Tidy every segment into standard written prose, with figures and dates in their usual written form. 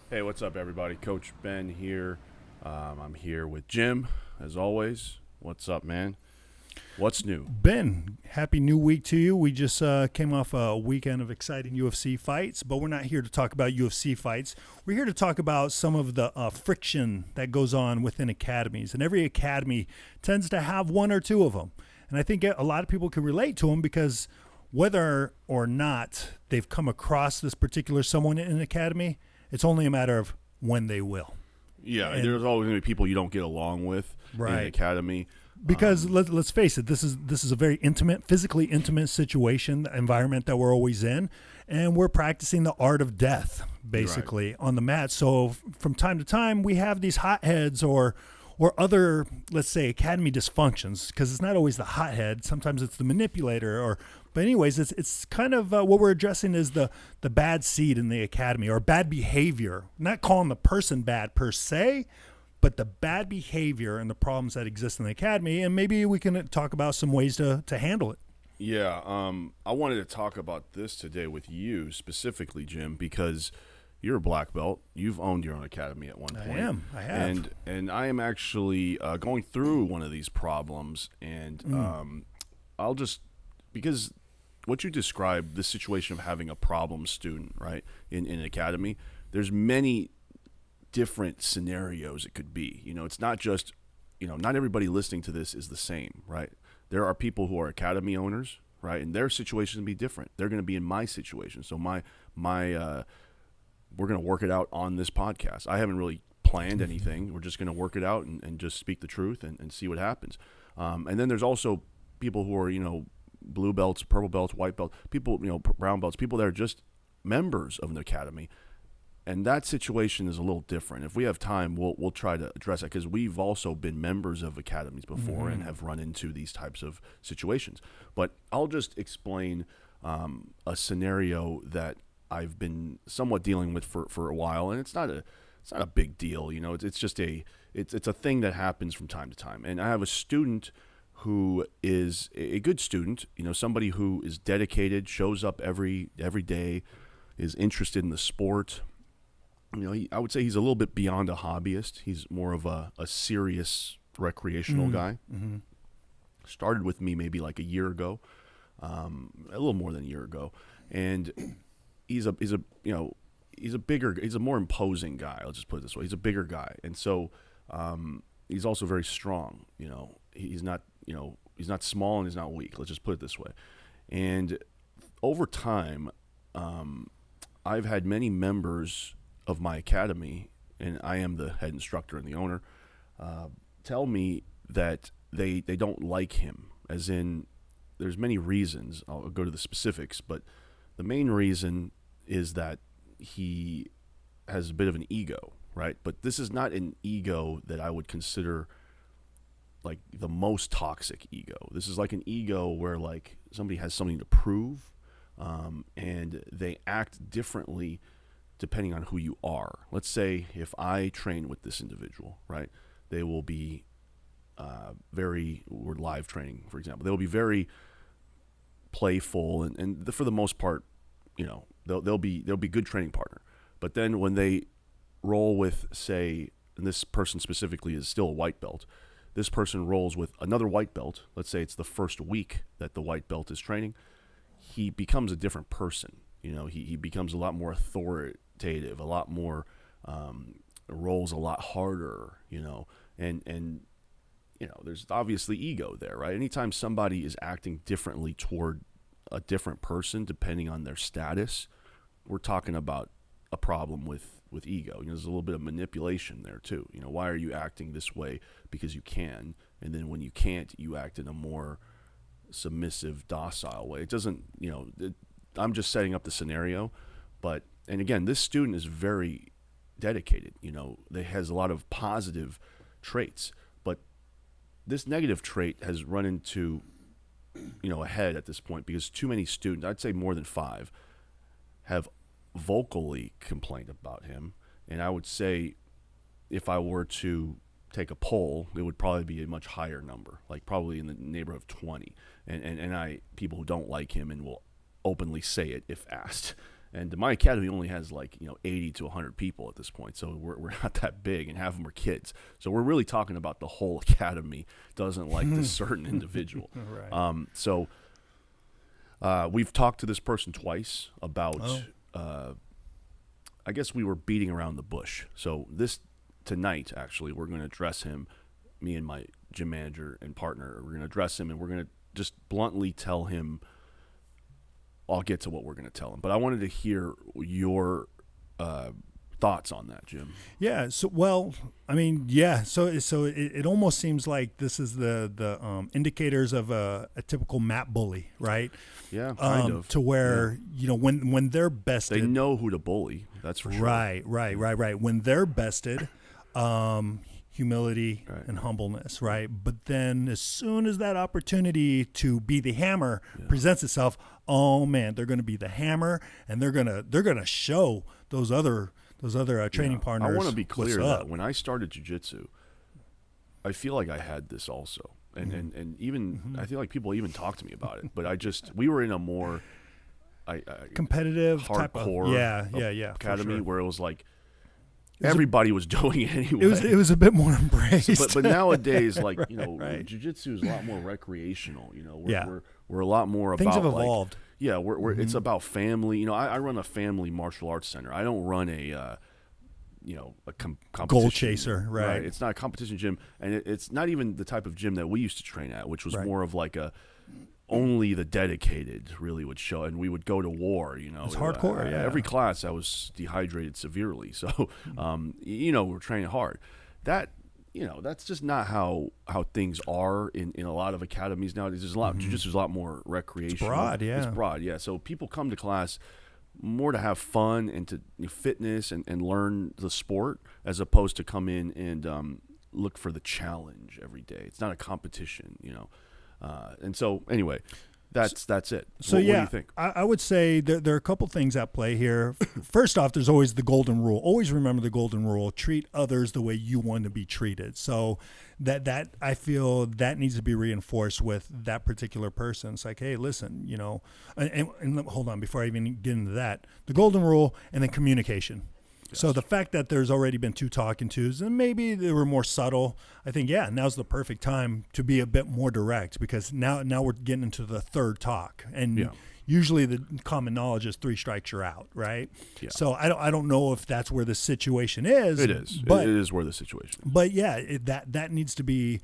Hey, what's up, everybody? Coach Ben here. I'm here with Jim, as always. What's up, man? What's new? Ben, happy new week to you. We just came off a weekend of exciting UFC fights, but we're not here to talk about UFC fights. We're here to talk about some of the friction that goes on within academies. And every academy tends to have one or two of them. And I think a lot of people can relate to them because whether or not they've come across this particular someone in an academy, it's only a matter of when they will. Yeah, And there's always going to be people you don't get along with in an right. academy. Because let's face it, this is a very intimate, physically intimate situation, environment that we're always in, and we're practicing the art of death basically on the mat. So from time to time, we have these hotheads or other, let's say, academy dysfunctions, because it's not always the hothead. Sometimes it's the manipulator. But anyways, it's kind of what we're addressing is the bad seed in the academy or bad behavior. Not calling the person bad per se, but the bad behavior and the problems that exist in the academy, and maybe we can talk about some ways to handle it. Yeah, I wanted to talk about this today with you specifically, Jim, because you're a black belt. You've owned your own academy at one point. I have. And I am actually going through one of these problems, and I'll just because what you described, this situation of having a problem student, right, in an academy, there's many different scenarios it could be. It's not just, not everybody listening to this is the same, right? There are people who are academy owners, right, and their situation will be different. They're going to be in my situation, so my we're going to work it out on this podcast. I haven't really planned anything. We're just going to work it out and just speak the truth and see what happens. And then there's also people who are, blue belts, purple belts, white belts, people, brown belts, people that are just members of an academy. And that situation is a little different. If we have time, we'll try to address it because we've also been members of academies before and have run into these types of situations. But I'll just explain a scenario that I've been somewhat dealing with for a while, and it's not a big deal. It's just it's a thing that happens from time to time. And I have a student who is a good student, somebody who is dedicated, shows up every day, is interested in the sport. I would say he's a little bit beyond a hobbyist. He's more of a serious recreational guy. Mm-hmm. Started with me maybe like a year ago, a little more than a year ago, and he's a more imposing guy. I'll just put it this way: he's a bigger guy, and so he's also very strong. He's not small and he's not weak. Let's just put it this way. And over time, I've had many members of my academy, and I am the head instructor and the owner, tell me that they don't like him, as in there's many reasons. I'll go to the specifics, but the main reason is that he has a bit of an ego, right? But this is not an ego that I would consider like the most toxic ego. This is like an ego where like somebody has something to prove, and they act differently depending on who you are. Let's say if I train with this individual, right, they will be we're live training, for example. They will be very playful, and for the most part, they'll be good training partner. But then when they roll with, say, and this person specifically is still a white belt, this person rolls with another white belt. Let's say it's the first week that the white belt is training. He becomes a different person. He becomes a lot more authoritative, a lot more rolls a lot harder. And there's obviously ego there, right? Anytime somebody is acting differently toward a different person, depending on their status, we're talking about a problem with ego. There's a little bit of manipulation there too. Why are you acting this way? Because you can, and then when you can't, you act in a more submissive, docile way. It doesn't, I'm just setting up the scenario, and again, this student is very dedicated. They has a lot of positive traits, but this negative trait has run into, a head at this point because too many students, I'd say more than 5, have vocally complained about him. And I would say if I were to take a poll, it would probably be a much higher number, like probably in the neighborhood of 20. And people who don't like him and will openly say it if asked. And my academy only has 80 to 100 people at this point, so we're not that big, and half of them are kids. So we're really talking about the whole academy doesn't like this certain individual. Right. So we've talked to this person twice about. I guess we were beating around the bush. So tonight, actually, we're going to address him. Me and my gym manager and partner, we're going to address him, and we're going to just bluntly tell him. I'll get to what we're going to tell him, but I wanted to hear your thoughts on that, Jim. Yeah. So, yeah. So it almost seems like this is the indicators of a typical mat bully, right? Yeah, kind of. To where when they're bested, they know who to bully. That's for sure. Right. When they're bested, humility and humbleness, right? But then as soon as that opportunity to be the hammer presents itself, oh man, they're going to be the hammer, and they're gonna show those other training partners. I want to be clear that when I started jiu-jitsu, I feel like I had this also, and even I feel like people even talk to me about it. But we were in a more competitive hardcore type of academy where it was like. Everybody was doing it anyway. It was a bit more embraced. But nowadays, right. jiu-jitsu is a lot more recreational. We're a lot more things about have evolved. It's about family. I run a family martial arts center. I don't run a competition. Goal chaser, right? It's not a competition gym, and it's not even the type of gym that we used to train at, which was more of like only the dedicated really would show, and we would go to war. It's hardcore. Every class I was dehydrated severely, so we're training hard. That's just not how things are in a lot of academies nowadays. There's a lot. Jiu-jitsu is a lot more recreational. It's broad, yeah. So people come to class more to have fun and to fitness and learn the sport, as opposed to come in and look for the challenge every day. It's not a competition, and so anyway, that's it. So what do you think? I would say there are a couple things at play here. First off, there's always the golden rule. Always remember the golden rule: treat others the way you want to be treated. So that I feel that needs to be reinforced with that particular person. It's like, hey, listen, and hold on, before I even get into that, the golden rule, and then communication. Yes. So the fact that there's already been 2 talking tos, and maybe they were more subtle, I think, now's the perfect time to be a bit more direct, because now we're getting into the third talk. And usually the common knowledge is 3 strikes, you're out, right? Yeah. So I don't know if that's where the situation is. It is. It is where the situation is. But that needs to be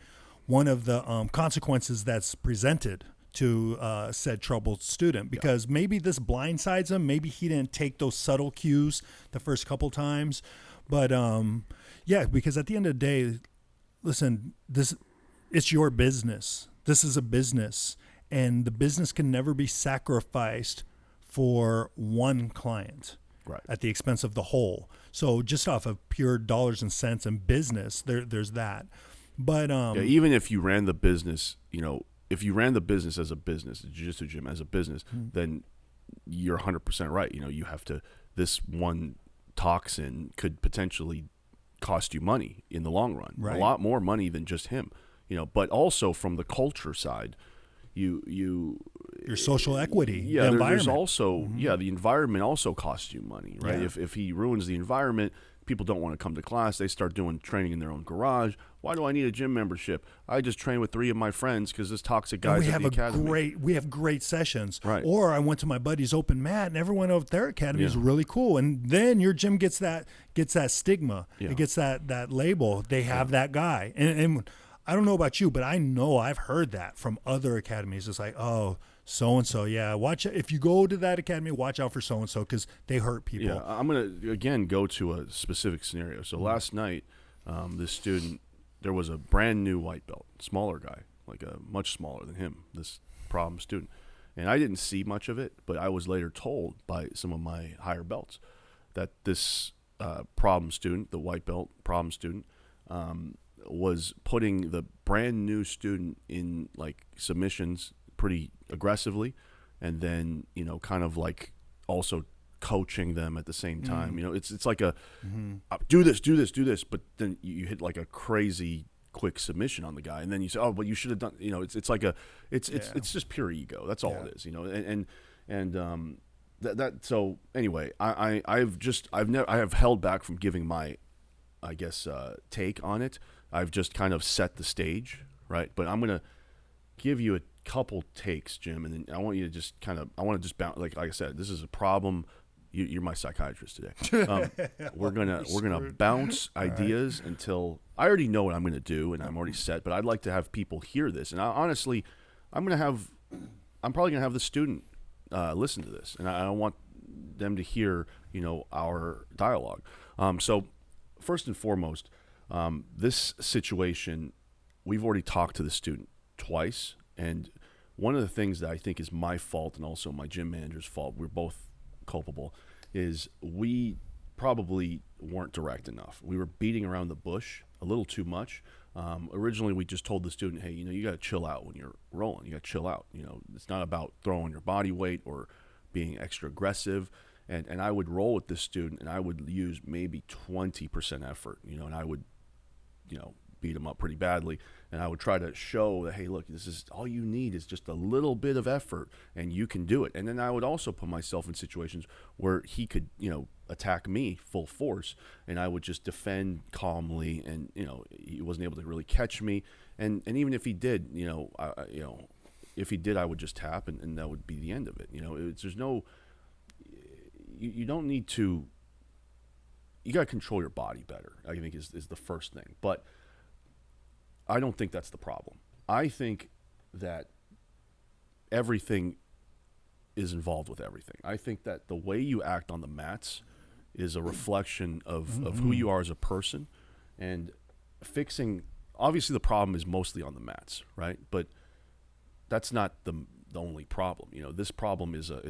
one of the consequences that's presented to said troubled student, because maybe this blindsides him. Maybe he didn't take those subtle cues the first couple times, but because at the end of the day, listen, it's your business. This is a business, and the business can never be sacrificed for one client at the expense of the whole. So just off of pure dollars and cents and business, there's that. But even if you ran the business, if you ran the business as a business, the jiu-jitsu gym as a business, then you're 100% right. You have to, this one toxin could potentially cost you money in the long run, a lot more money than just him, but also from the culture side, your social equity, the environment. There's also, the environment also costs you money, right? Yeah. If he ruins the environment, people don't want to come to class. They start doing training in their own garage. Why do I need a gym membership? I just train with 3 of my friends because this toxic guy's at the academy. We have great sessions. Right. Or I went to my buddy's open mat, and everyone over their academy is really cool. And then your gym gets that stigma. Yeah. It gets that label. They have that guy. And I don't know about you, but I know I've heard that from other academies. It's like, oh, so-and-so, watch it. If you go to that academy, watch out for so-and-so because they hurt people. Yeah, I'm going to, again, go to a specific scenario. So last night, this student, there was a brand new white belt, smaller guy, much smaller than him, this problem student. And I didn't see much of it, but I was later told by some of my higher belts that this problem student, the white belt problem student, was putting the brand new student in submissions pretty aggressively, and then kind of also coaching them at the same time. It's like a do this, but then you hit a crazy quick submission on the guy, and then you say, oh, but you should have done. It's just pure ego. That's all it is. And So anyway, I have held back from giving my, I guess, take on it. I've just kind of set the stage, right? But I'm gonna give you a couple takes, Jim, and then I want you to just I want to just bounce. Like I said, this is a problem. You're my psychiatrist today. We're gonna bounce ideas until I already know what I'm gonna do, and I'm already set. But I'd like to have people hear this, and honestly, I'm probably gonna have the student listen to this, and I want them to hear, our dialogue. So first and foremost, this situation, we've already talked to the student twice, and one of the things that I think is my fault and also my gym manager's fault, we're both culpable, is we probably weren't direct enough. We were beating around the bush a little too much. Originally, we just told the student, hey, you got to chill out when you're rolling. You got to chill out. It's not about throwing your body weight or being extra aggressive. And I would roll with this student, and I would use maybe 20% effort, and I would, beat him up pretty badly. And I would try to show that, hey, look, this is all you need is just a little bit of effort, and you can do it. And then I would also put myself in situations where he could, attack me full force, and I would just defend calmly, and, he wasn't able to really catch me. And even if he did, if he did, I would just tap, and that would be the end of it. There's no, you don't need to, you got to control your body better, I think is the first thing. But I don't think that's the problem. I think that everything is involved with everything. I think that the way you act on the mats is a reflection of who you are as a person, and fixing, obviously the problem is mostly on the mats, right? But that's not the only problem. This problem is a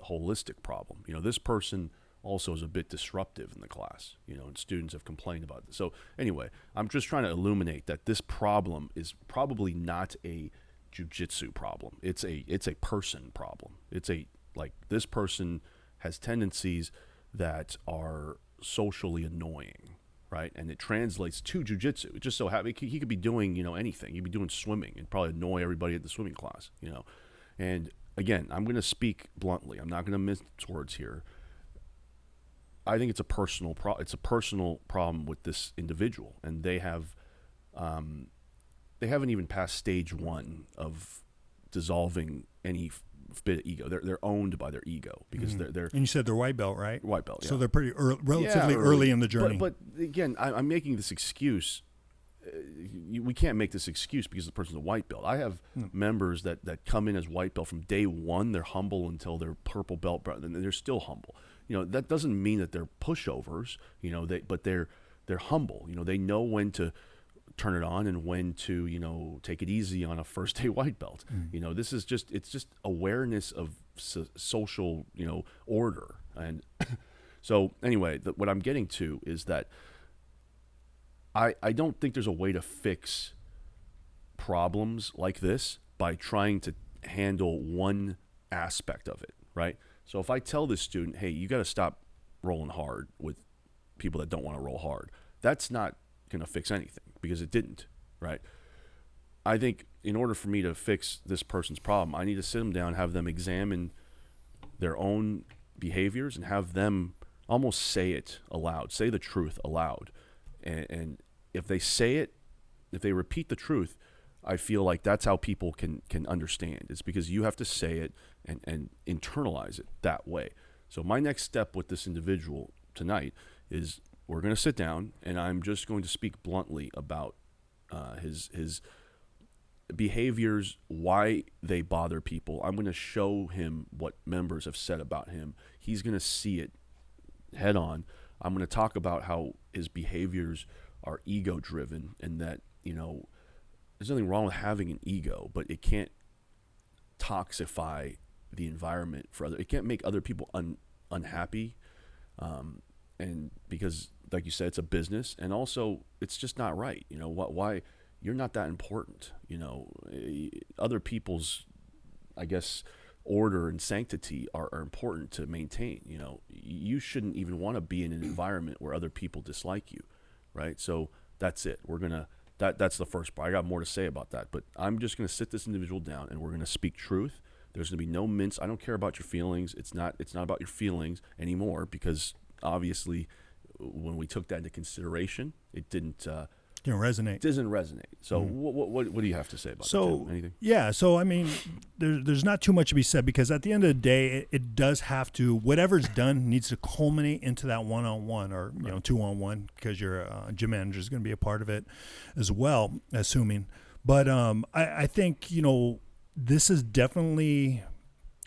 holistic problem. This person also is a bit disruptive in the class, and students have complained about this. So anyway, I'm just trying to illuminate that this problem is probably not a jiu-jitsu problem. It's a person problem. It's this person has tendencies that are socially annoying, right? And it translates to jiu-jitsu. It just so happens he could be doing, anything. He'd be doing swimming and probably annoy everybody at the swimming class, And again, I'm going to speak bluntly. I'm not going to mince words here. I think it's a personal problem with this individual, and they haven't even passed stage one of dissolving any bit of ego. They're owned by their ego because they're. And you said they're white belt, right? White belt, yeah. So they're pretty relatively early in the journey. But again, I'm making this excuse. We can't make this excuse because the person's a white belt. I have members that come in as white belt from day one. They're humble until they're purple belt, and they're still humble. That doesn't mean that they're pushovers. But they're humble. They know when to turn it on and when to take it easy on a first day white belt. This is it's just awareness of social order. And so anyway, what I'm getting to is that I don't think there's a way to fix problems like this by trying to handle one aspect of it, right? So if I tell this student, hey, you got to stop rolling hard with people that don't want to roll hard, that's not going to fix anything because it didn't, right? I think in order for me to fix this person's problem, I need to sit them down, have them examine their own behaviors and have them almost say it aloud, say the truth aloud. And if they say it, if they repeat the truth, I feel like that's how people can understand. It's because you have to say it and internalize it that way. So my next step with this individual tonight is we're going to sit down, and I'm just going to speak bluntly about his behaviors, why they bother people. I'm going to show him what members have said about him. He's going to see it head on. I'm going to talk about how his behaviors are ego-driven and that, there's nothing wrong with having an ego, but it can't toxify the environment for it can't make other people unhappy. And because, like you said, it's a business, and also it's just not right. Why you're not that important. Other people's, I guess, order and sanctity are important to maintain. You shouldn't even want to be in an environment where other people dislike you, right? So that's it. That's the first part. I got more to say about that, but I'm just going to sit this individual down, and we're going to speak truth, There's going to be no mince. I don't care about your feelings. It's not about your feelings anymore, because obviously when we took that into consideration, it didn't resonate. Doesn't resonate. So what do you have to say about that, Jim? Anything? Yeah. So I mean, there's not too much to be said, because at the end of the day, it does have to, whatever's done needs to culminate into that 1-on-1 or 2-on-1, because your gym manager is going to be a part of it as well, assuming. But I think this is definitely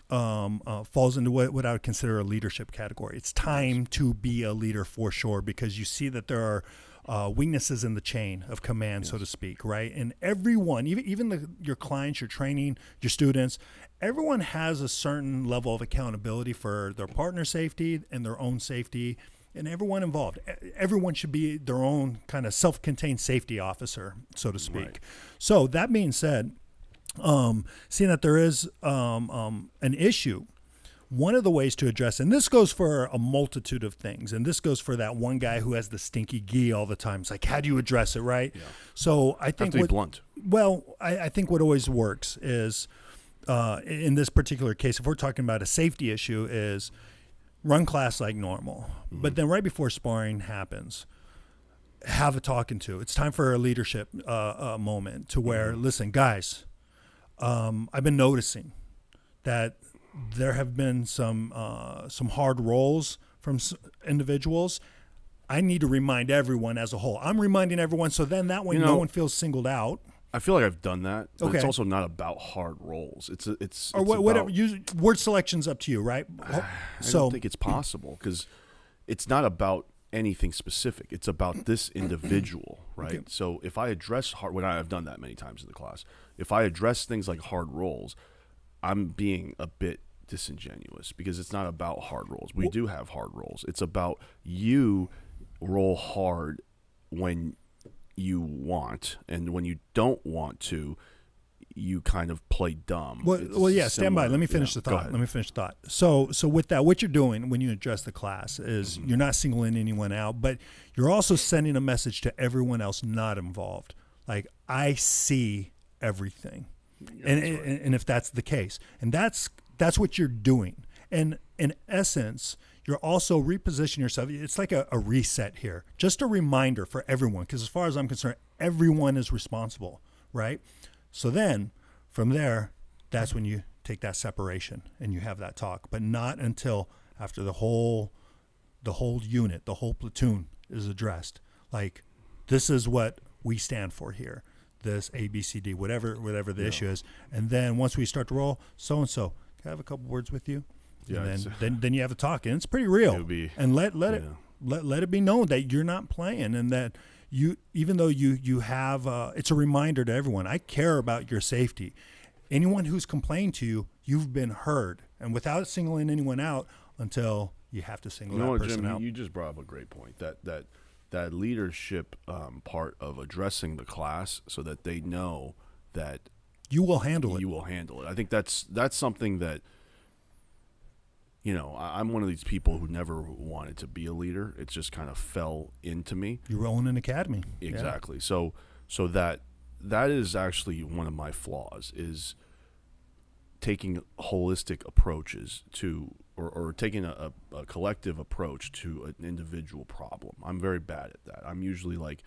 falls into what I would consider a leadership category. It's time to be a leader for sure, because you see that there are weaknesses in the chain of command, so to speak, right? And everyone, even your clients, your training, your students, everyone has a certain level of accountability for their partner safety and their own safety, and everyone involved. Everyone should be their own kind of self-contained safety officer, so to speak. Right. So that being said, seeing that there is an issue, one of the ways to address, and this goes for a multitude of things, and this goes for that one guy who has the stinky gi all the time. It's like, how do you address it, right? Yeah. So I think blunt. Well, I think what always works is, in this particular case, if we're talking about a safety issue, is run class like normal. Mm-hmm. But then right before sparring happens, have a talking to. It's time for a leadership moment to where, listen, guys, I've been noticing that there have been some hard rolls from individuals. I need to remind everyone as a whole. I'm reminding everyone, so then that way no one feels singled out. I feel like I've done that. But It's also not about hard rolls. It's whatever. Word selection's up to you, right? I don't think it's possible, because it's not about anything specific. It's about this individual, right? Okay. So if I address I've done that many times in the class. If I address things like hard rolls, I'm being a bit disingenuous, because it's not about hard rolls. We do have hard rolls. It's about you roll hard when you want, and when you don't want to, you kind of play dumb. Well, yeah. Stand by. Let me finish the thought. So with that, what you're doing when you address the class is you're not singling anyone out, but you're also sending a message to everyone else not involved. Like, I see everything, and if that's the case, and that's what you're doing. And in essence, you're also repositioning yourself. It's like a reset here. Just a reminder for everyone, because as far as I'm concerned, everyone is responsible, right? So then from there, that's when you take that separation and you have that talk, but not until after the whole unit, the whole platoon is addressed. Like, this is what we stand for here. This ABCD, whatever the issue is. And then once we start to roll, so-and-so, can I have a couple words with you? Yeah, and then you have a talk, and it's pretty real. And let it be known that you're not playing, and that you, even though you have, it's a reminder to everyone. I care about your safety. Anyone who's complained to you, you've been heard, and without singling anyone out until you have to single that person out. You just brought up a great point. That leadership part of addressing the class, so that they know that you will handle it. You will handle it. I think that's something that, I'm one of these people who never wanted to be a leader. It just kind of fell into me. You own an academy. Exactly. Yeah. So that is actually one of my flaws, is taking holistic approaches to, or taking a collective approach to an individual problem. I'm very bad at that. I'm usually like,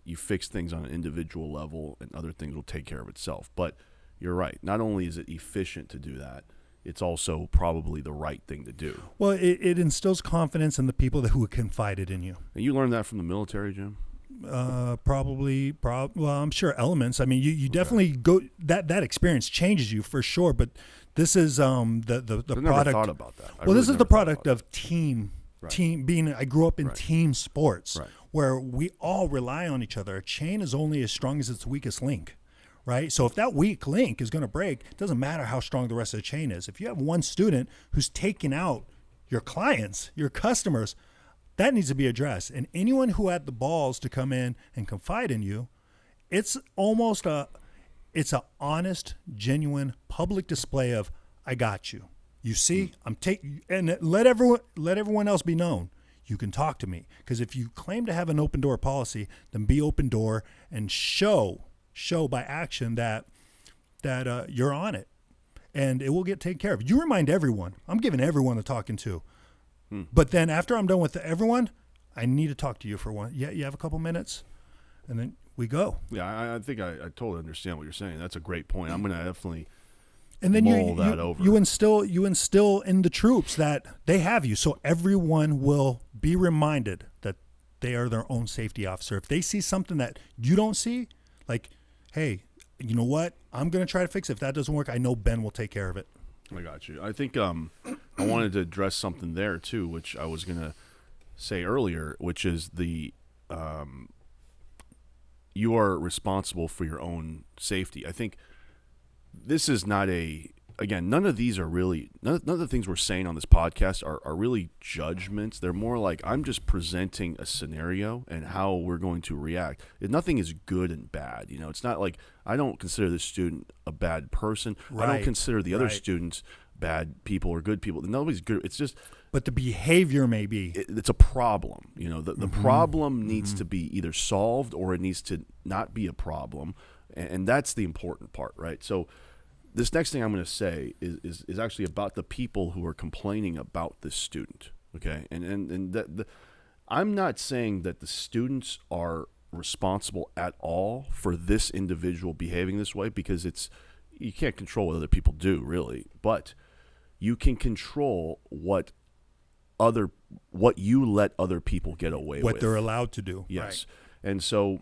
you fix things on an individual level and other things will take care of itself. But you're right. Not only is it efficient to do that, it's also probably the right thing to do. Well, it instills confidence in the people who confided in you. And you learned that from the military, Jim? Probably. Well, I'm sure elements. I mean, you definitely go, that experience changes you for sure. But this is the product. I never thought about that. This is the product of team. Right. I grew up in team sports, where we all rely on each other. A chain is only as strong as its weakest link. Right? So if that weak link is going to break, it doesn't matter how strong the rest of the chain is. If you have one student who's taking out your clients, your customers, that needs to be addressed. And anyone who had the balls to come in and confide in you, it's almost it's an honest, genuine, public display of, I got you. You see, I'm taking, and let everyone else be known. You can talk to me. Because if you claim to have an open door policy, then be open door and show by action that you're on it. and it will get taken care of. You remind everyone. I'm giving everyone a talking to. But then after I'm done with everyone, I need to talk to you for one. Yeah, you have a couple minutes, and then we go. Yeah, I think I totally understand what you're saying. That's a great point. I'm going to definitely and then mull that over. You instill in the troops that they have you, so everyone will be reminded that they are their own safety officer. If they see something that you don't see, like, hey, you know what? I'm going to try to fix it. If that doesn't work, I know Ben will take care of it. I got you. I think I wanted to address something there too, which I was going to say earlier, which is the you are responsible for your own safety. I think this is not again, none of these are really, none of the things we're saying on this podcast are really judgments. They're more like, I'm just presenting a scenario and how we're going to react. Nothing is good and bad. You know, it's not like, I don't consider this student a bad person. Right. I don't consider the other students bad people or good people. Nobody's good. It's just, but the behavior may be. It's a problem. You know, the problem needs to be either solved or it needs to not be a problem. And that's the important part, right? So this next thing I'm going to say is actually about the people who are complaining about this student, okay? And I'm not saying that the students are responsible at all for this individual behaving this way, because you can't control what other people do, really, but you can control what you let other people get away with. What they're allowed to do. Yes. Right. And so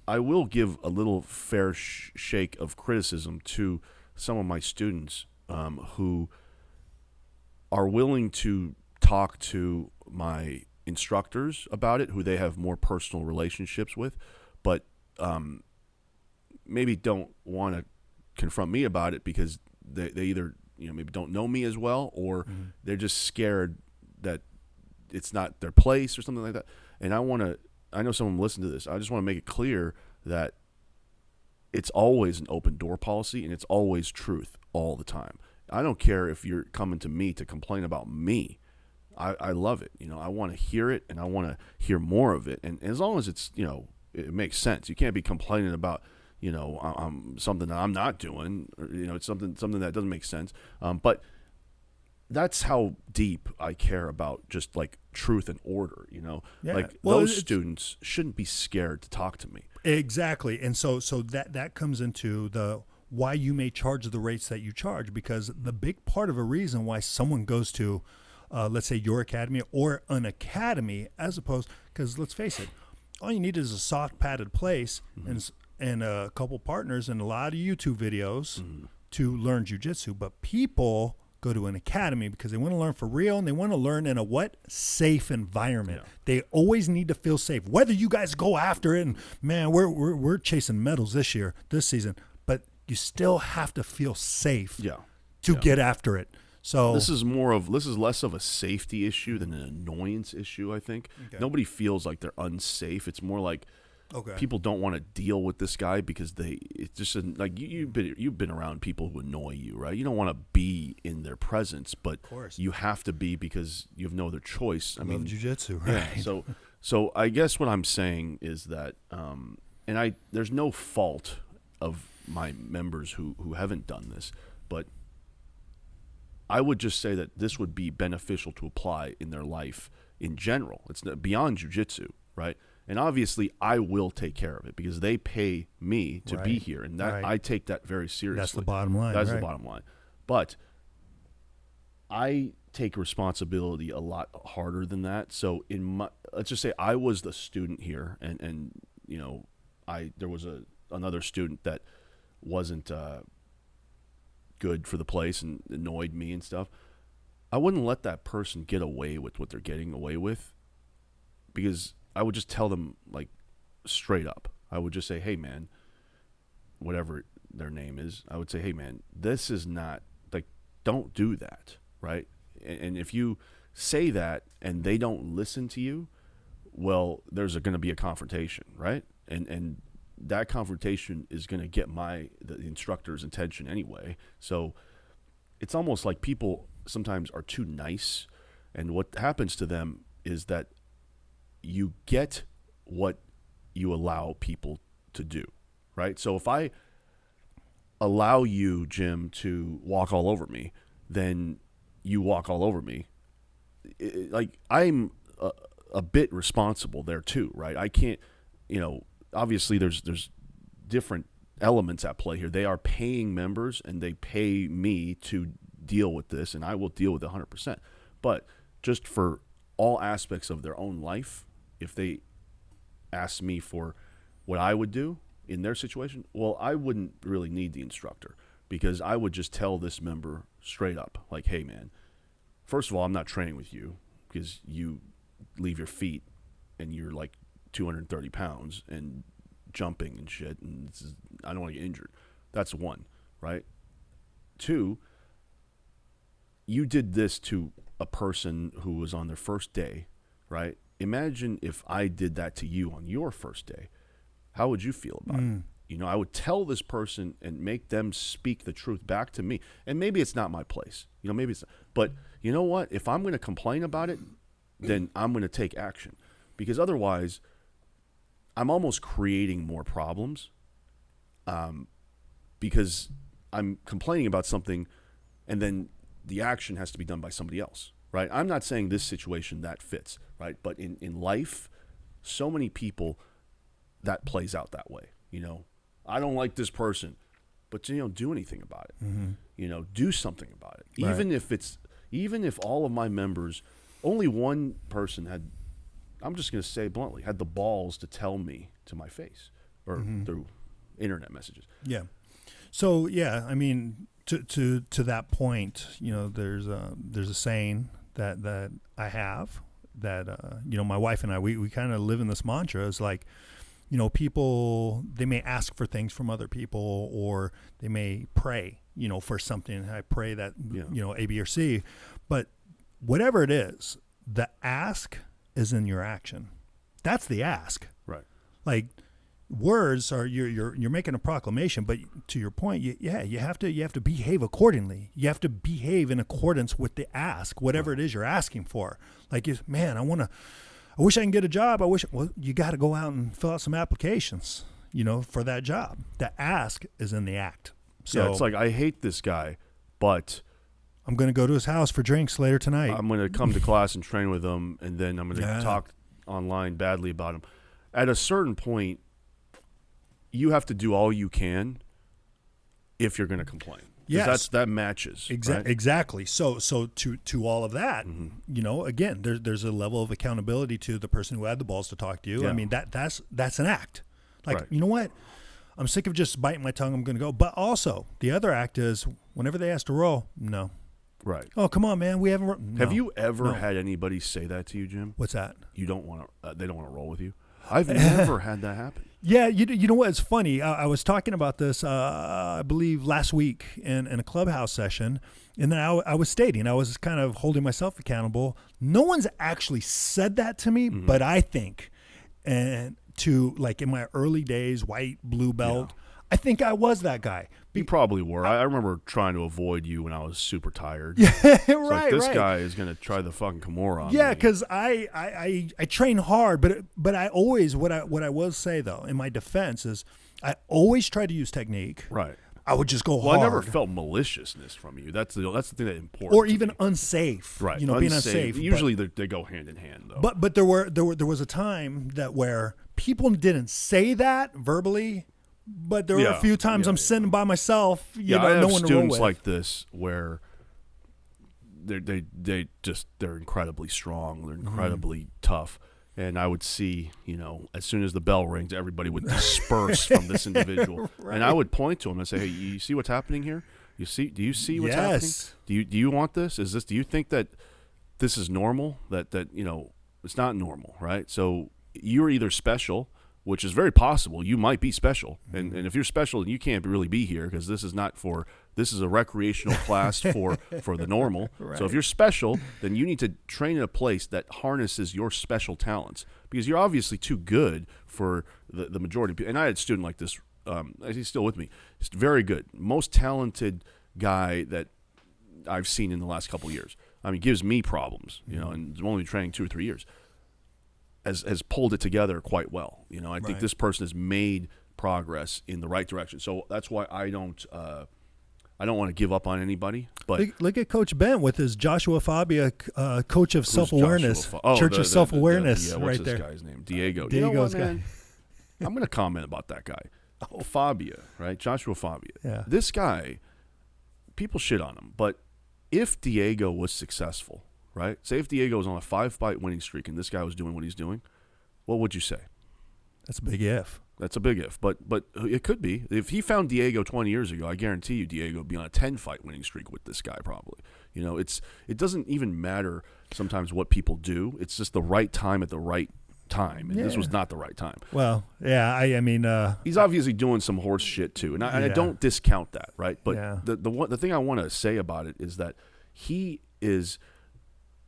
I will give a little fair shake of criticism to some of my students who are willing to talk to my instructors about it, who they have more personal relationships with, but maybe don't want to confront me about it because they either maybe don't know me as well, or they're just scared that it's not their place or something like that. And I know someone listened to this. I just want to make it clear that it's always an open door policy, and it's always truth all the time. I don't care if you're coming to me to complain about me. I love it. I want to hear it, and I want to hear more of it. And as long as it's, it makes sense. You can't be complaining about, something that I'm not doing, or, it's something that doesn't make sense. But that's how deep I care about just like truth and order, Yeah. Like Well, those students shouldn't be scared to talk to me. Exactly. And so that comes into the why you may charge the rates that you charge, because the big part of a reason why someone goes to, let's say, your academy or an academy, as opposed, because let's face it, all you need is a soft padded place and a couple partners and a lot of YouTube videos to learn jiu-jitsu. But people go to an academy because they want to learn for real, and they want to learn in a safe environment. Yeah. They always need to feel safe. Whether you guys go after it, and man, we're chasing medals this season, but you still have to feel safe to get after it. So this is less of a safety issue than an annoyance issue, I think. Okay. Nobody feels like they're unsafe. It's more like people don't want to deal with this guy because it's just like you've been around people who annoy you, right? You don't want to be in their presence, but you have to be because you have no other choice. I mean, jiu-jitsu, right? Yeah, so I guess what I'm saying is that, there's no fault of my members who haven't done this, but I would just say that this would be beneficial to apply in their life in general. It's beyond jiu-jitsu, right? And obviously, I will take care of it because they pay me to be here, and that I take that very seriously. That's the bottom line. That's the bottom line. But I take responsibility a lot harder than that. So let's just say I was the student here, and there was another student that wasn't good for the place and annoyed me and stuff. I wouldn't let that person get away with what they're getting away with, because I would just tell them, like, straight up. I would just say, hey, man, whatever their name is, I would say, hey, man, this is not, like, don't do that, right? And if you say that and they don't listen to you, well, there's going to be a confrontation, right? And that confrontation is going to get the instructor's attention anyway. So it's almost like people sometimes are too nice, and what happens to them is that you get what you allow people to do, right? So if I allow you, Jim, to walk all over me, then you walk all over me. Like, I'm a bit responsible there too, right? I can't, obviously there's different elements at play here. They are paying members, and they pay me to deal with this, and I will deal with it 100%. But just for all aspects of their own life, if they ask me for what I would do in their situation, well, I wouldn't really need the instructor, because I would just tell this member straight up, like, hey, man, first of all, I'm not training with you because you leave your feet and you're like 230 pounds and jumping and shit, and I don't want to get injured. That's one, right? Two, you did this to a person who was on their first day, right? Imagine if I did that to you on your first day. How would you feel about it? I would tell this person and make them speak the truth back to me. And maybe it's not my place. Maybe it's not. But you know what? If I'm going to complain about it, then I'm going to take action. Because otherwise, I'm almost creating more problems, because I'm complaining about something, and then the action has to be done by somebody else, right? I'm not saying this situation that fits, right? But in life, so many people, that plays out that way. I don't like this person, but do anything about it. Mm-hmm. Do something about it. Right. Even if all of my members, only one person I'm just going to say bluntly, had the balls to tell me to my face or through internet messages. Yeah. So yeah, I mean, to that point, there's a saying that I have that my wife and I we kind of live in this mantra. Is like, people, they may ask for things from other people, or they may pray, for something. I pray that A, B, or C, but whatever it is, the ask is in your action. That's the ask. Right. Like, words are you're making a proclamation, but to your point, you have to behave accordingly. You have to behave in accordance with the ask, whatever it is you're asking for. Like, man, I wish I can get a job. Well, you got to go out and fill out some applications, for that job. The ask is in the act. So it's like, I hate this guy, but I'm going to go to his house for drinks later tonight. I'm going to come to class and train with him, and then I'm going to talk online badly about him. At a certain point, you have to do all you can if you're going to complain. Yes, that matches. Right? Exactly. So to all of that, again, there's a level of accountability to the person who had the balls to talk to you. Yeah. I mean, that's an act. Like, right. You know what? I'm sick of just biting my tongue. I'm going to go. But also, the other act is whenever they ask to roll, no. Right. Oh, come on, man. We haven't. Have you ever had anybody say that to you, Jim? What's that? You don't want to. They don't want to roll with you. I've never had that happen. Yeah, you know what? It's funny. I was talking about this, I believe, last week in a clubhouse session, and then I was stating, I was kind of holding myself accountable. No one's actually said that to me, but I think, and to like in my early days, white, blue belt, I think I was that guy. You probably were. I remember trying to avoid you when I was super tired. Yeah, right. Like, this guy is going to try the fucking Kimura on me. Yeah, because I train hard, but I always what I will say though in my defense is I always try to use technique. Right. I would just go hard. I never felt maliciousness from you. That's the thing that's important. Or even unsafe. Right. Being unsafe. Usually they go hand in hand though. But there was a time that where people didn't say that verbally. But there were a few times I'm sitting by myself, I no have one to roll students with. like this where they're incredibly strong, they're incredibly tough, and I would see, as soon as the bell rings, everybody would disperse from this individual, right. And I would point to him and say, "Hey, you see what's happening here? Do you see what's happening? Do you want this? Do you think that this is normal? That it's not normal, right? So you're either special." Which is very possible. You might be special. And if you're special, you can't really be here because this is a recreational class for the normal. Right. So if you're special, then you need to train in a place that harnesses your special talents because you're obviously too good for the majority of people. And I had a student like this. He's still with me. He's very good. Most talented guy that I've seen in the last couple of years. I mean, gives me problems, and I'm only training 2 or 3 years. Has pulled it together quite well. I think this person has made progress in the right direction. So that's why I don't want to give up on anybody. But look at Coach Ben with his Joshua Fabia, coach of self-awareness, Church of Self-Awareness, what's right this there. Guy's name? Diego. Diego's you know what, guy. man? I'm going to comment about that guy. Fabia, right? Joshua Fabia. Yeah. This guy, people shit on him, but if Diego was successful, right? Say if Diego was on a 5-fight winning streak and this guy was doing what he's doing, what would you say? That's a big if. That's a big if, but it could be. If he found Diego 20 years ago, I guarantee you Diego would be on a 10-fight winning streak with this guy probably. You know, it doesn't even matter sometimes what people do. It's just the right time at the right time, and this was not the right time. Well, yeah, I mean, he's obviously doing some horse shit too, and I don't discount that, right? But the thing I want to say about it is that he is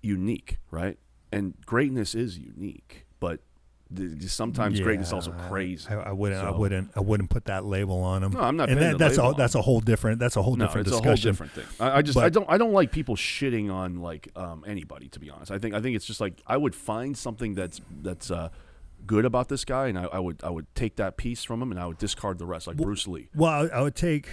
unique, right? And greatness is unique, but sometimes greatness is also crazy. I wouldn't put that label on him. No, I'm not. And that's a whole different discussion. It's a whole different thing. I don't like people shitting on like anybody, to be honest. I think it's just like I would find something that's good about this guy, and I would take that piece from him, and I would discard the rest, like Bruce Lee. Well, I would take.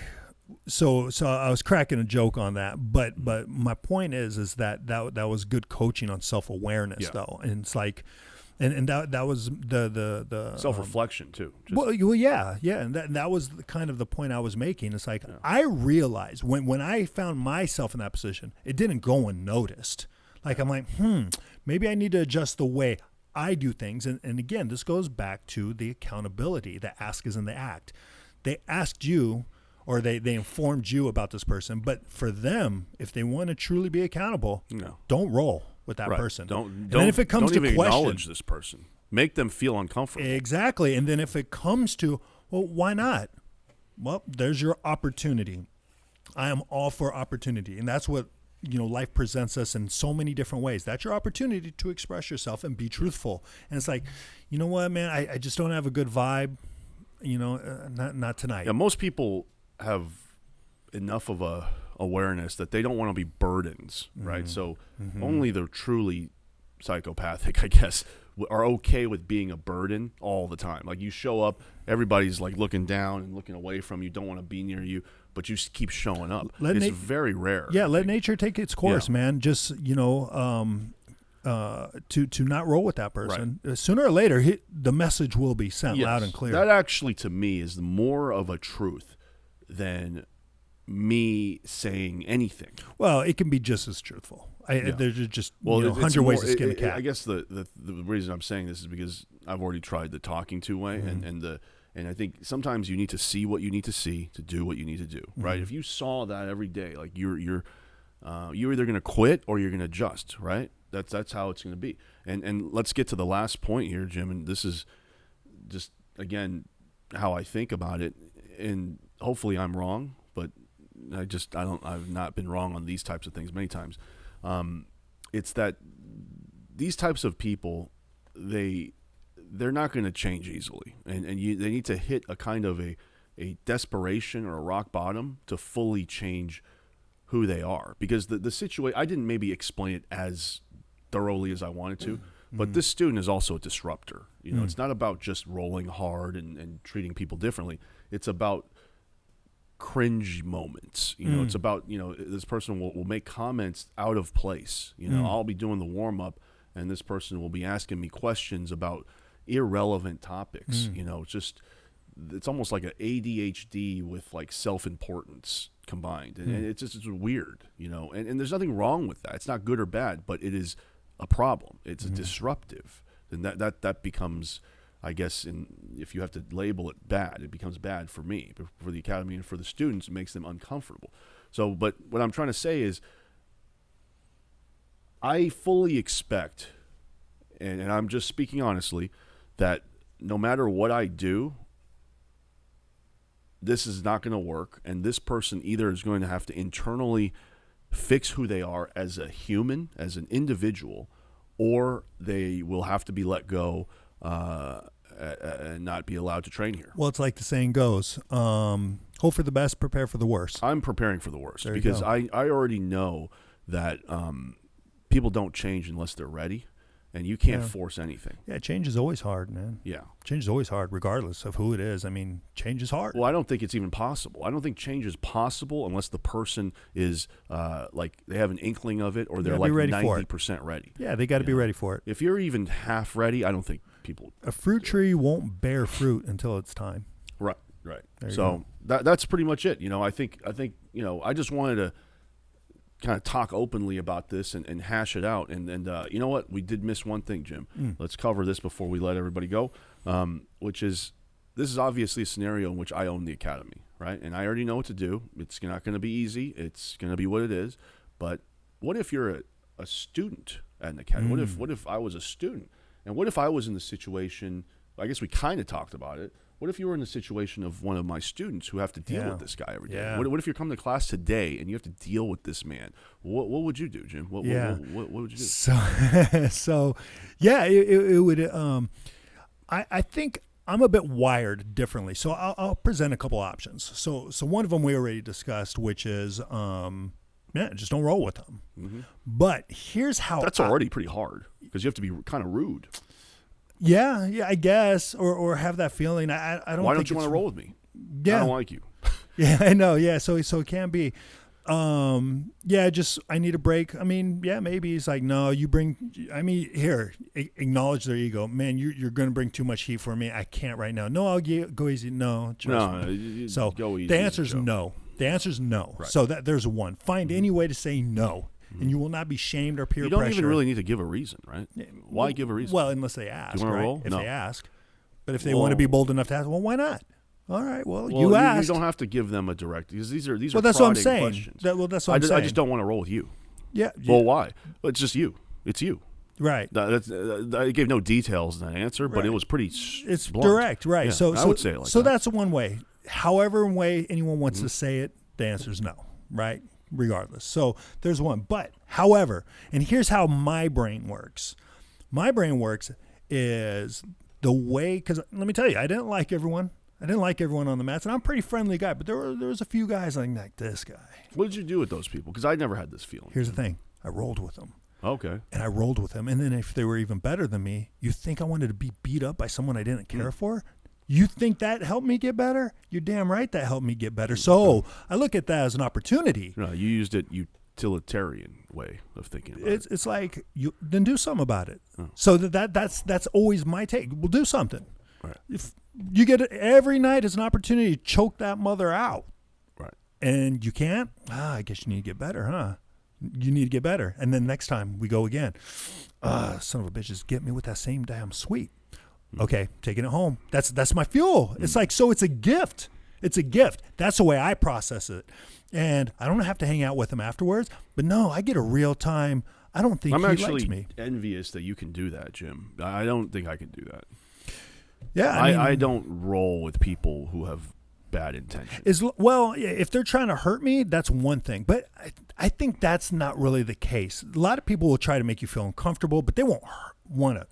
So I was cracking a joke on that, but my point is that was good coaching on self-awareness though, and it's like. And that was the self-reflection too. And that was kind of the point I was making. It's like I realized when I found myself in that position, it didn't go unnoticed. Like I'm like, maybe I need to adjust the way I do things. And again, this goes back to the accountability. The ask is in the act. They asked you, or they informed you about this person, but for them, if they want to truly be accountable, don't roll with that person. Don't if it comes don't to even acknowledge this person. Make them feel uncomfortable. Exactly. And then if it comes to, well, why not? Well, there's your opportunity. I am all for opportunity. And that's what, life presents us in so many different ways. That's your opportunity to express yourself and be truthful. And it's like, you know what, man, I just don't have a good vibe, not tonight. Yeah, most people have enough of a awareness that they don't want to be burdens, right? So only the truly psychopathic, I guess, are okay with being a burden all the time. Like you show up, everybody's like looking down and looking away from you, don't want to be near you, but you keep showing up. It's very rare. Yeah, let nature take its course, man. Just, to not roll with that person. Right. Sooner or later, the message will be sent loud and clear. That actually, to me, is more of a truth than me saying anything. Well, it can be just as truthful. There's just 100 ways to skin a cat. I guess the reason I'm saying this is because I've already tried the talking to way, and I think sometimes you need to see what you need to see to do what you need to do. Right? If you saw that every day, like you're either going to quit or you're going to adjust. Right? That's how it's going to be. And let's get to the last point here, Jim. And this is just again how I think about it. And hopefully I'm wrong, but I've not been wrong on these types of things many times. It's that these types of people, they're not going to change easily, and they need to hit a kind of a desperation or a rock bottom to fully change who they are. Because the situation, I didn't maybe explain it as thoroughly as I wanted to, but this student is also a disruptor. It's not about just rolling hard and treating people differently. It's about cringe moments. It's about, this person will make comments out of place. I'll be doing the warm up and this person will be asking me questions about irrelevant topics. It's almost like an ADHD with like self-importance combined. And it's weird, and there's nothing wrong with that. It's not good or bad, but it is a problem. It's disruptive. And that becomes, I guess, if you have to label it bad, it becomes bad for me, but for the academy and for the students, it makes them uncomfortable. So, but what I'm trying to say is I fully expect, and I'm just speaking honestly, that no matter what I do, this is not going to work, and this person either is going to have to internally fix who they are as a human, as an individual, or they will have to be let go and not be allowed to train here. Well, it's like the saying goes, hope for the best, prepare for the worst. I'm preparing for the worst because I already know that people don't change unless they're ready. and you can't force anything. Yeah, change is always hard, man. Yeah. Change is always hard, regardless of who it is. I mean, change is hard. Well, I don't think it's even possible. I don't think change is possible unless the person is like they have an inkling of it, or they're like 90% ready. Yeah, they got to be ready for it. If you're even half ready, I don't think people. A fruit tree won't bear fruit until it's time. Right. So that's pretty much it. I think I just wanted to kind of talk openly about this and hash it out. And you know what? We did miss one thing, Jim. Let's cover this before we let everybody go, which is this is obviously a scenario in which I own the academy, right? And I already know what to do. It's not going to be easy. It's going to be what it is. But what if you're a student at an academy? What if I was a student? And what if I was in the situation, I guess we kind of talked about it, what if you were in the situation of one of my students who have to deal with this guy every day? Yeah. What if you're coming to class today and you have to deal with this man? What would you do, Jim? What would you do? So yeah, it would. I think I'm a bit wired differently. So I'll present a couple options. So one of them we already discussed, which is just don't roll with them. Mm-hmm. But here's how. That's already pretty hard because you have to be kind of rude. Yeah, I guess, or have that feeling. I don't. Why don't you want to roll with me? Yeah, I don't like you. Yeah, I know. Yeah, so it can be. Just I need a break. I mean, yeah, maybe he's like, no, you bring. I mean, here, acknowledge their ego, man. You're going to bring too much heat for me. I can't right now. No, I'll go easy. No, so go easy. The answer is no. The answer is no. Right. So there's one. Find any way to say no. And you will not be shamed or peer pressure. You don't even really need to give a reason, right? Why give a reason? Well, unless they ask. Do you want to roll? If they ask. But if they want to be bold enough to ask, well, why not? All right, you asked. You don't have to give them a direct, because these are that's what I'm saying. Questions. That's what I'm saying. I just don't want to roll with you. Yeah. Well, why? Well, it's just you. It's you. Right. I gave no details in that answer, but it was pretty. It's blunt. direct, right? Yeah, so I would say it like that. So that's one way. However way anyone wants to say it, the answer is no, right? Regardless. So there's one. But however, and here's how my brain works. My brain works is the way, because let me tell you, I didn't like everyone on the mats, and I'm a pretty friendly guy, but there was a few guys like this guy. What did you do with those people? Because I never had this feeling. Here's the thing. I rolled with them. Okay. And I rolled with them. And then if they were even better than me, you think I wanted to be beat up by someone I didn't care for? You think that helped me get better? You're damn right that helped me get better. So I look at that as an opportunity. No, you used it utilitarian way of thinking about it. It's like, then do something about it. Oh. So that's always my take. We'll do something. Right. If you get it every night as an opportunity to choke that mother out. Right. And you can't, I guess you need to get better, huh? You need to get better. And then next time we go again. Son of a bitch, just get me with that same damn sweet. Okay, taking it home. That's my fuel. It's like, so it's a gift. It's a gift. That's the way I process it. And I don't have to hang out with him afterwards. But no, I get a real time. I don't think he likes me. I'm actually envious that you can do that, Jim. I don't think I can do that. Yeah, I don't roll with people who have bad intentions. Well, if they're trying to hurt me, that's one thing. But I think that's not really the case. A lot of people will try to make you feel uncomfortable, but they won't want to.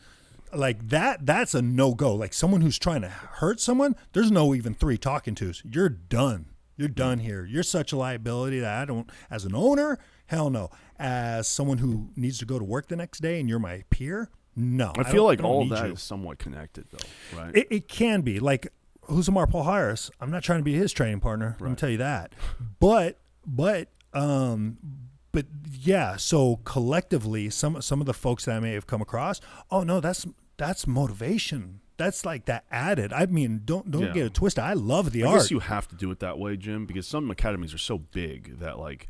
Like that's a no-go. Like someone who's trying to hurt someone, there's no even three talking tos. You're done. You're done here. You're such a liability that I don't, as an owner, hell no. As someone who needs to go to work the next day and you're my peer, no. I feel like all of that is somewhat connected though, right? It can be. Like, who's Amar Paul Harris? I'm not trying to be his training partner. Right. Let me tell you that. But yeah, so collectively, some of the folks that I may have come across, oh no, that's motivation. That's like that added. I mean, don't get it twisted. I love the art. I guess you have to do it that way, Jim, because some academies are so big that like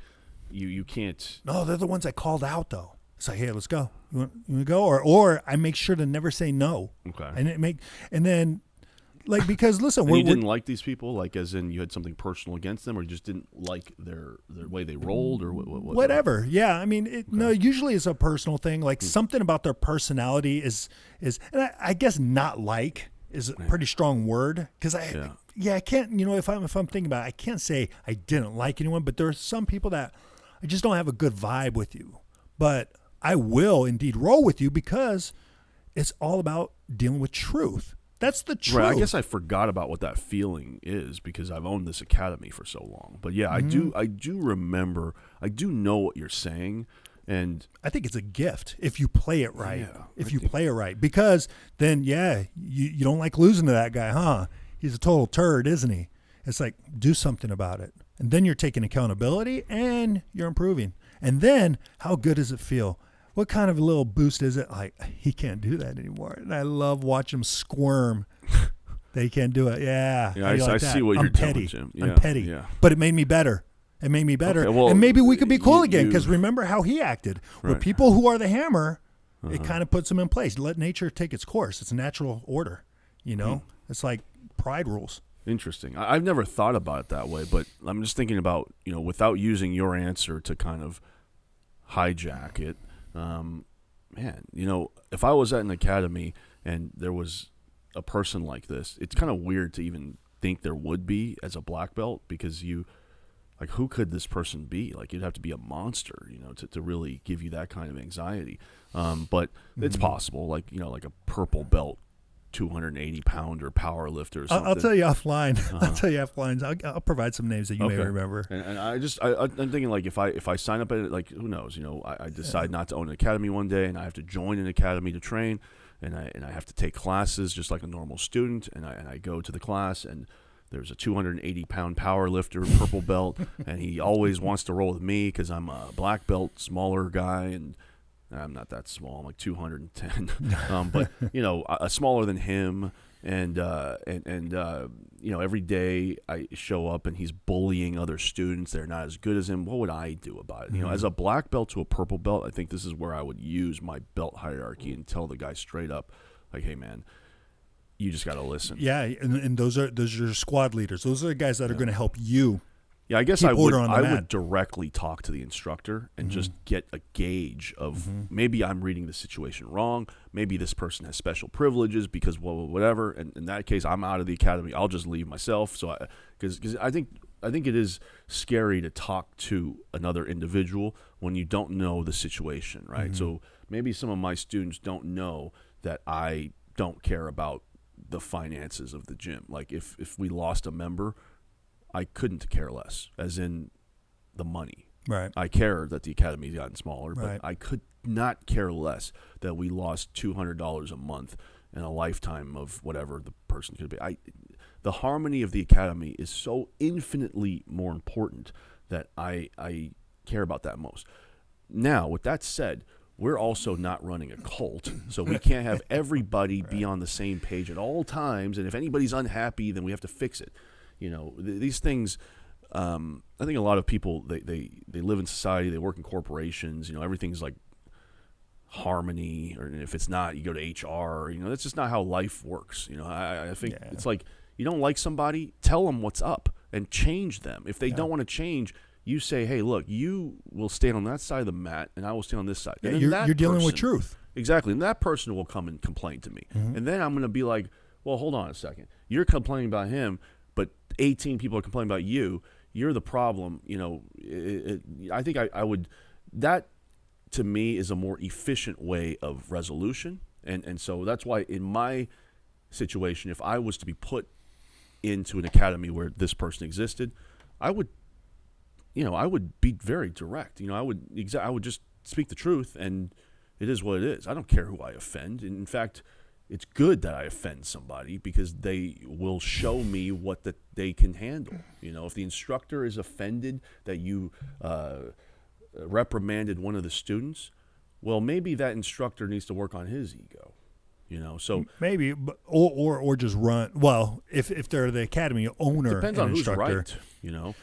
you can't. No, they're the ones I called out though. It's like, hey, let's go. You want to go? Or I make sure to never say no. Okay. And then. Like, because listen, you didn't like these people, like as in you had something personal against them, or you just didn't like their way they rolled, or what? Whatever. Yeah, I mean, no. Usually it's a personal thing. Like something about their personality is, and I guess not like is a pretty strong word because I can't. If I'm thinking about it, I can't say I didn't like anyone, but there are some people that I just don't have a good vibe with you. But I will indeed roll with you because it's all about dealing with truth. That's the truth. Right. I guess I forgot about what that feeling is because I've owned this academy for so long. But yeah, I do remember. I do know what you're saying, And I think it's a gift if you play it right. Yeah, if you play it right, because then you don't like losing to that guy, huh? He's a total turd, isn't he? It's like, do something about it, and then you're taking accountability and you're improving. And then how good does it feel? What kind of a little boost is it? Like, he can't do that anymore, and I love watching him squirm. They can't do it. Yeah, I like see what you're petty. doing, Jim. I'm petty. Yeah. But it made me better. It made me better. Okay, well, and maybe we could be cool again, you- because remember how he acted. Right. With people who are the hammer, it kind of puts them in place. Let nature take its course. It's a natural order, you know? It's like pride rules. Interesting. I've never thought about it that way, but I'm just thinking about, without using your answer to kind of hijack it, man, if I was at an academy and there was a person like this, it's kind of weird to even think there would be as a black belt, because who could this person be? Like, you'd have to be a monster, to really give you that kind of anxiety. But it's possible, like a purple belt 280-pounder power lifter or something. I'll tell you offline. I'll tell you offline. I'll provide some names that you may remember. And I'm thinking, like, if I sign up at it, like, who knows? I decide not to own an academy one day, and I have to join an academy to train, and I have to take classes just like a normal student, and I go to the class, and there's a 280-pound power lifter, purple belt, and he always wants to roll with me because I'm a black belt, smaller guy, and I'm not that small. I'm like 210, but smaller than him, and every day I show up and he's bullying other students. They're not as good as him. What would I do about it? As a black belt to a purple belt, I think this is where I would use my belt hierarchy and tell the guy straight up, like, hey man, you just got to listen. Yeah, and those are your squad leaders. Those are the guys that are going to help you. Yeah, I guess I would directly talk to the instructor and just get a gauge of maybe I'm reading the situation wrong. Maybe this person has special privileges because whatever. And in that case, I'm out of the academy. I'll just leave myself. So because I think it is scary to talk to another individual when you don't know the situation, right? So maybe some of my students don't know that I don't care about the finances of the gym. Like if we lost a member, I couldn't care less, as in the money. Right. I care that the academy's gotten smaller, Right. but I could not care less that we lost $200 a month in a lifetime of whatever the person could be. The harmony of the academy is so infinitely more important that I care about that most. Now, with that said, we're also not running a cult, so we can't have everybody be on the same page at all times, and if anybody's unhappy, then we have to fix it. These things, I think a lot of people, they live in society, they work in corporations, everything's like harmony, or if it's not, you go to HR, that's just not how life works. I think it's like, you don't like somebody, tell them what's up and change them. If they don't want to change, you say, hey, look, you will stand on that side of the mat and I will stand on this side. Yeah, and you're dealing with truth. Exactly. And that person will come and complain to me. And then I'm going to be like, well, hold on a second. You're complaining about him, but 18 people are complaining about you. You're the problem. I think I would, that to me is a more efficient way of resolution. And so that's why in my situation, if I was to be put into an academy where this person existed, I would be very direct. I would just speak the truth, and it is what it is. I don't care who I offend. And in fact, it's good that I offend somebody because they will show me what they can handle. If the instructor is offended that you reprimanded one of the students, well, maybe that instructor needs to work on his ego. So maybe, or just run. Well, if they're the academy owner, depends and on instructor, who's right.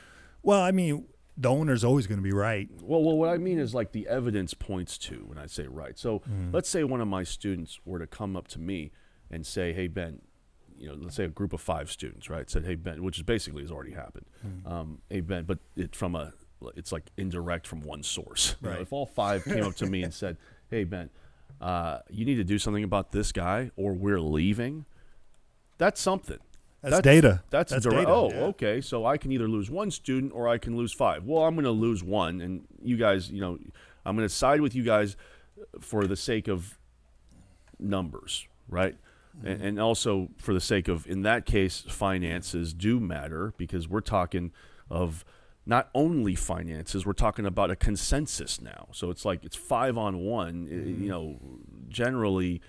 Well, I mean, the owner's always going to be right. Well, what I mean is like the evidence points to when I say right. So let's say one of my students were to come up to me and say, hey, Ben, let's say a group of 5 students, right? Said, hey, Ben, which is basically has already happened. Hey, Ben, but it's like indirect from one source. Right. If all 5 came up to me and said, hey, Ben, you need to do something about this guy or we're leaving, that's something. That's data. That's direct. data. Oh, Yeah. Okay. So I can either lose 1 student or I can lose 5. Well, I'm going to lose 1, and you guys, I'm going to side with you guys for the sake of numbers, right? And also for the sake of, in that case, finances do matter because we're talking of not only finances, we're talking about a consensus now. So it's like it's 5-on-1. You know, generally,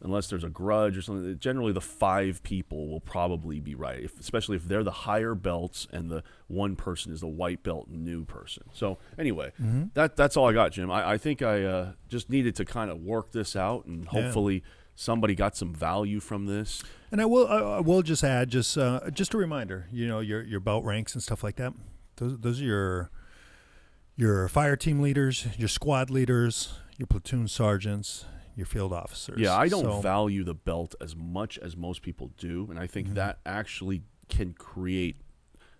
unless there's a grudge or something, generally the 5 people will probably be right, especially if they're the higher belts and the one person is the white belt new person. So anyway, that's all I got, Jim. I think I just needed to kind of work this out, and hopefully somebody got some value from this. And I will just add, just a reminder, you know, your belt ranks and stuff like that. Those are your fire team leaders, your squad leaders, your platoon sergeants, your field officers. Yeah, I don't value the belt as much as most people do, and I think that actually can create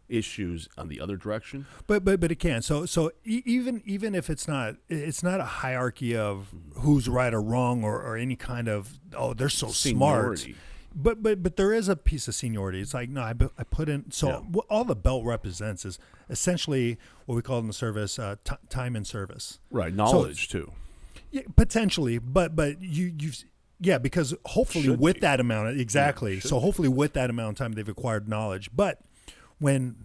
issues on the other direction. But it can. So even if it's not a hierarchy of who's right or wrong or any kind of they're so Seniority. smart. But there is a piece of seniority. It's like, no, I put in. So what all the belt represents is essentially what we call in the service time in service. Right, knowledge too. Yeah, potentially, but because hopefully Should with be. that amount of, exactly. Yeah, so hopefully with that amount of time they've acquired knowledge. But when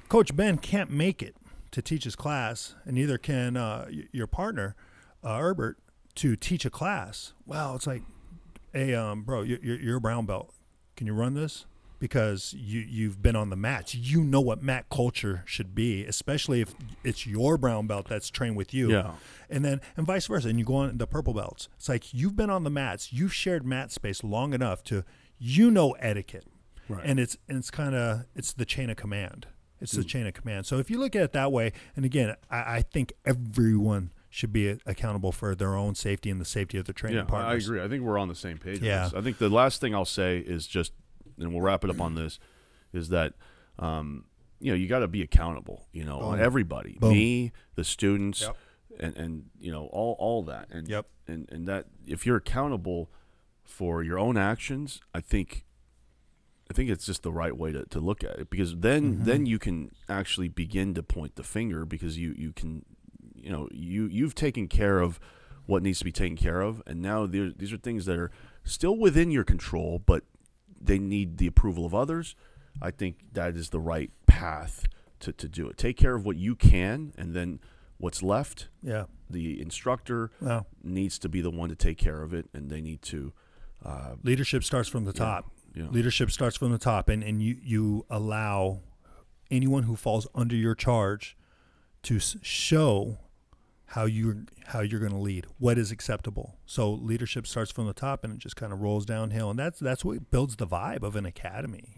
Coach Ben can't make it to teach his class, and neither can your partner Herbert to teach a class, well, it's like, hey, bro, you're a brown belt. Can you run this? Because you've been on the mats. You know what mat culture should be, especially if it's your brown belt that's trained with you. Yeah. And vice versa. And you go on the purple belts. It's like you've been on the mats. You've shared mat space long enough to, etiquette. Right. And it's the chain of command. It's the chain of command. So if you look at it that way, and again, I think everyone should be accountable for their own safety and the safety of their training partners. I agree. I think we're on the same page. Yeah. On this. I think the last thing I'll say is just, and we'll wrap it up on this, is that you got to be accountable. On everybody, me, the students, and all that, and and that if you're accountable for your own actions, I think it's just the right way to look at it, because then you can actually begin to point the finger, because you can. You've taken care of what needs to be taken care of, and now these are things that are still within your control, but they need the approval of others. I think that is the right path to do it. Take care of what you can, and then what's left, the instructor needs to be the one to take care of it, and they need to. Leadership starts from the top. Yeah. Leadership starts from the top, and you allow anyone who falls under your charge to show how you're going to lead, what is acceptable. So leadership starts from the top, and it just kind of rolls downhill, and that's what builds the vibe of an academy.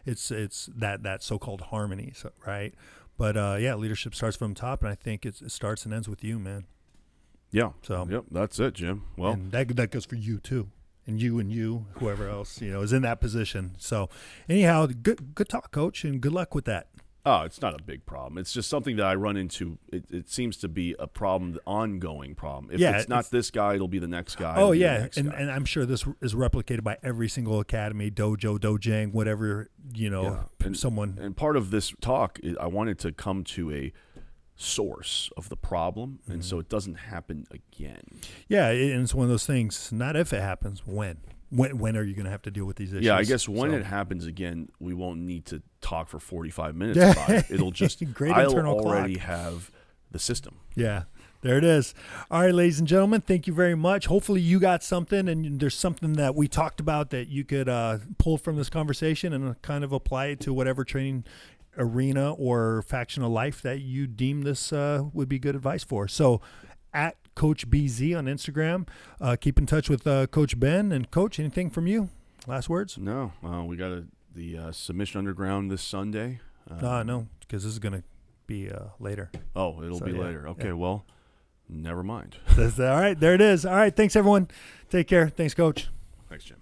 It's that so-called harmony, right? But leadership starts from the top, and I think it starts and ends with you, man. Yeah. So that's it, Jim. Well, and that goes for you too, and you, whoever else is in that position. So anyhow, good talk, Coach, and good luck with that. Oh, it's not a big problem. It's just something that I run into. It seems to be a problem, the ongoing problem. If it's not this guy, it'll be the next guy. Oh, yeah, and I'm sure this is replicated by every single academy, dojo, dojang, whatever, someone. And part of this talk, I wanted to come to a source of the problem, and so it doesn't happen again. Yeah, and it's one of those things, not if it happens, when. When are you going to have to deal with these issues? Yeah, I guess when it happens again, we won't need to talk for 45 minutes about it. It'll just, I'll already have the system. Yeah, there it is. All right, ladies and gentlemen, thank you very much. Hopefully you got something, and there's something that we talked about that you could pull from this conversation and kind of apply it to whatever training arena or faction of life that you deem this would be good advice for. So at Coach BZ on Instagram. Keep in touch with Coach Ben. And Coach, anything from you? Last words? No. We got the Submission Underground this Sunday. No, because this is going to be later. Oh, it'll be later. Okay, well, never mind. All right, there it is. All right, thanks, everyone. Take care. Thanks, Coach. Thanks, Jim.